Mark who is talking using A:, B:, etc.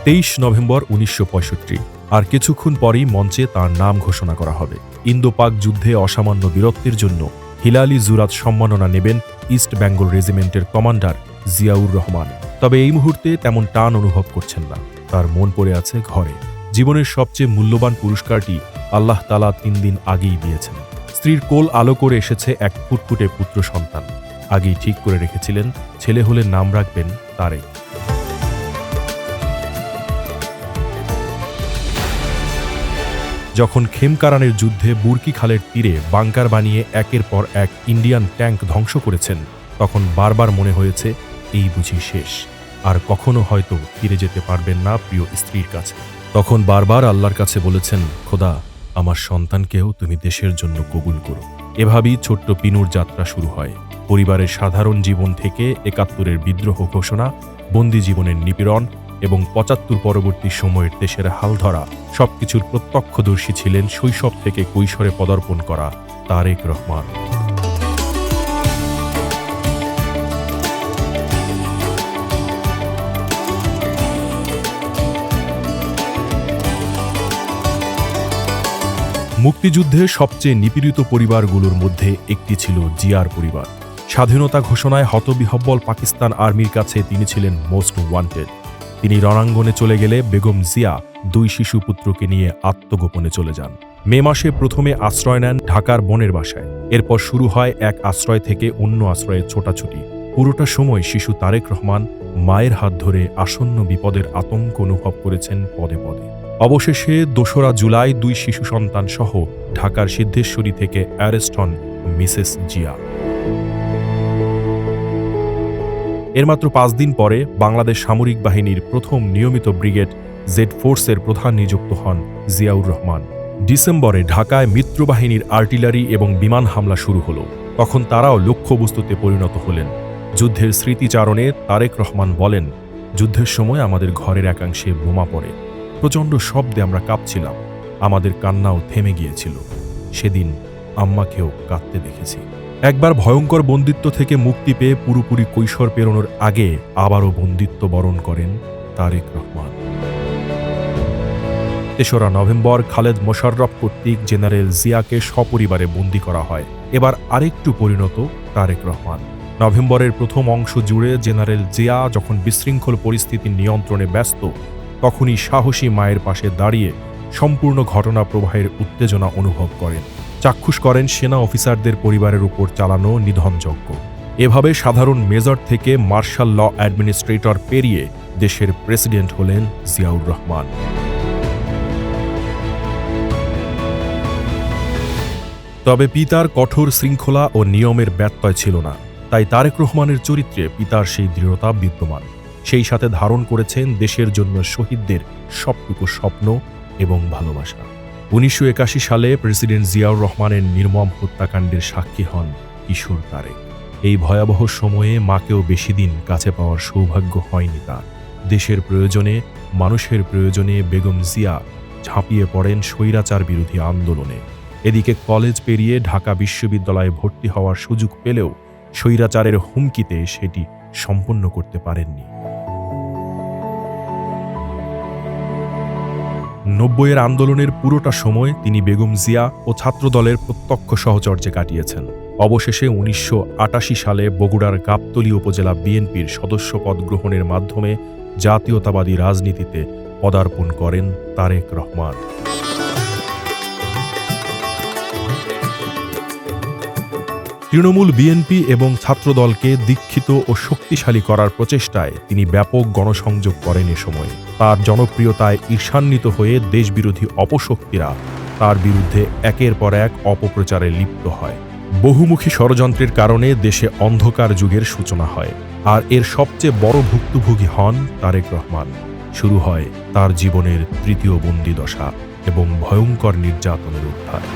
A: 23 November 1965। আর কিছুক্ষণ পরই মঞ্চে তার নাম ঘোষণা করা হবে। ইন্দো-পাক যুদ্ধে অসামান্য বীরত্বের জন্য হিলালি জুরাত সম্মাননা নেবেন ইস্ট বেঙ্গল রেজিমেন্টের কমান্ডার জিয়াউর রহমান। তবে এই মুহূর্তে তেমন টান অনুভব করছেন না। তার মন পড়ে আছে ঘরে। জীবনের সবচেয়ে মূল্যবান পুরস্কারটি আল্লাহ তাআলা 3 দিন আগেই দিয়েছেন। স্ত্রীর কোল আলো করে এসেছে এক ফুটফুটে পুত্র সন্তান। আগেই ঠিক করে রেখেছিলেন ছেলে হলে নাম রাখবেন তারেক। যখন খেমকারানের যুদ্ধে বুরকি খালের তীরে বাংকার বানিয়ে একের পর এক ইন্ডিয়ান ট্যাঙ্ক ধ্বংস করেছেন, তখন বারবার মনে হয়েছে এই বুঝি শেষ, আর কখনো হয়তো ফিরে যেতে পারবেন না প্রিয় স্ত্রীর কাছে। তখন বারবার আল্লাহর কাছে বলেছেন, খোদা, আমার সন্তানকেও তুমি দেশের জন্য কবুল করো। এভাবেই ছোট্ট পিনুর যাত্রা শুরু হয়। পরিবারের সাধারণ জীবন থেকে ৭১-এর বিদ্রোহ ঘোষণা, বন্দি জীবনের নিপীড়ন এবং ৭৫ পরবর্তী সময়ের দেশের হাল ধরা সবকিছুর প্রত্যক্ষদর্শী ছিলেন শৈশব থেকে কৈশোরে পদার্পণ করা তারেক রহমান। মুক্তিযুদ্ধে সবচেয়ে নিপীড়িত পরিবারগুলোর মধ্যে একটি ছিল জিয়ার পরিবার। স্বাধীনতা ঘোষণায় হতবিহ্বল পাকিস্তান আর্মির কাছে তিনি ছিলেন মোস্ট ওয়ান্টেড। তিনি রণাঙ্গনে চলে গেলে বেগম জিয়া 2 শিশুপুত্রকে নিয়ে আত্মগোপনে চলে যান। মে মাসে প্রথমে আশ্রয় নেন ঢাকার বোনের বাসায়। এরপর শুরু হয় এক আশ্রয় থেকে অন্য আশ্রয়ে ছোটাছুটি। পুরোটা সময় শিশু তারেক রহমান মায়ের হাত ধরে আসন্ন বিপদের আতঙ্ক অনুভব করেছেন পদে পদে। অবশেষে 2রা জুলাই 2 শিশু সন্তান সহ ঢাকার সিদ্ধেশ্বরী থেকে অ্যারেস্ট হন মিসেস জিয়া। এর মাত্র 5 দিন পরে বাংলাদেশ সামরিক বাহিনীর প্রথম নিয়মিত ব্রিগেড জেড ফোর্সের প্রধান নিযুক্ত হন জিয়াউর রহমান। ডিসেম্বরে ঢাকায় মিত্রবাহিনীর আর্টিলারি এবং বিমান হামলা শুরু হল। তখন তারাও লক্ষ্যবস্তুতে পরিণত হলেন। যুদ্ধের স্মৃতিচারণে তারেক রহমান বলেন, যুদ্ধের সময় আমাদের ঘরের একাংশে বোমা পড়ে। প্রচণ্ড শব্দে আমরা কাঁপছিলাম। আমাদের কান্নাও থেমে গিয়েছিল। সেদিন আম্মাকেও কাঁদতে দেখেছি। একবার ভয়ঙ্কর বন্দিত্ব থেকে মুক্তি পেয়ে পুরোপুরি কৈশোর পেরোনোর আগে আবারও বন্দিত্ব বরণ করেন তারেক রহমান। ৩রা নভেম্বর খালেদ মোশাররফ কর্তৃক জেনারেল জিয়াকে সপরিবারে বন্দী করা হয়। এবার আরেকটু পরিণত তারেক রহমান। নভেম্বরের প্রথম অংশ জুড়ে জেনারেল জিয়া যখন বিশৃঙ্খল পরিস্থিতির নিয়ন্ত্রণে ব্যস্ত, তখনই সাহসী মায়ের পাশে দাঁড়িয়ে সম্পূর্ণ ঘটনা প্রবাহের উত্তেজনা অনুভব করেন। চাক্ষুষ করেন সেনা অফিসারদের পরিবারের উপর চালানো নিধনযজ্ঞ। এভাবে সাধারণ মেজর থেকে মার্শাল ল অ্যাডমিনিস্ট্রেটর পেরিয়ে দেশের প্রেসিডেন্ট হলেন জিয়াউর রহমান। তবে পিতার কঠোর শৃঙ্খলা ও নিয়মের ব্যত্যয় ছিল না। তাই তারেক রহমানের চরিত্রে পিতার সেই দৃঢ়তা বিদ্যমান। সেই সাথে ধারণ করেছেন দেশের জন্য শহীদদের সবটুকু স্বপ্ন এবং ভালোবাসা। 1981 সালে প্রেসিডেন্ট জিয়াউর রহমানের নির্মম হত্যাকাণ্ডের সাক্ষী হন কিশোর তারেক। এই ভয়াবহ সময়ে মাকেও বেশি দিন কাছে পাওয়ার সৌভাগ্য হয়নি তার। দেশের প্রয়োজনে, মানুষের প্রয়োজনে বেগম জিয়া ঝাঁপিয়ে পড়েন স্বৈরাচার বিরোধী আন্দোলনে। এদিকে কলেজ পেরিয়ে ঢাকা বিশ্ববিদ্যালয়ে ভর্তি হওয়ার সুযোগ পেলেও স্বৈরাচারের হুমকিতে সেটি সম্পন্ন করতে পারেননি। 90-এর আন্দোলনের পুরোটা সময় তিনি বেগম জিয়া ও ছাত্রদলের প্রত্যক্ষ সহচর্যে কাটিয়েছেন। অবশেষে 1988 সালে বগুড়ার গাবতলী উপজেলা বিএনপির সদস্যপদ গ্রহণের মাধ্যমে জাতীয়তাবাদী রাজনীতিতে পদার্পণ করেন তারেক রহমান। তৃণমূল, বিএনপি এবং ছাত্রদলকে দীক্ষিত ও শক্তিশালী করার প্রচেষ্টায় তিনি ব্যাপক গণসংযোগ করেন। এ সময়ে তার জনপ্রিয়তায় ঈর্ষান্বিত হয়ে দেশবিরোধী অপশক্তিরা তার বিরুদ্ধে একের পর এক অপপ্রচারে লিপ্ত হয়। বহুমুখী ষড়যন্ত্রের কারণে দেশে অন্ধকার যুগের সূচনা হয়, আর এর সবচেয়ে বড় ভুক্তভোগী হন তারেক রহমান। শুরু হয় তার জীবনের তৃতীয় বন্দিদশা এবং ভয়ঙ্কর নির্যাতনের অধ্যায়।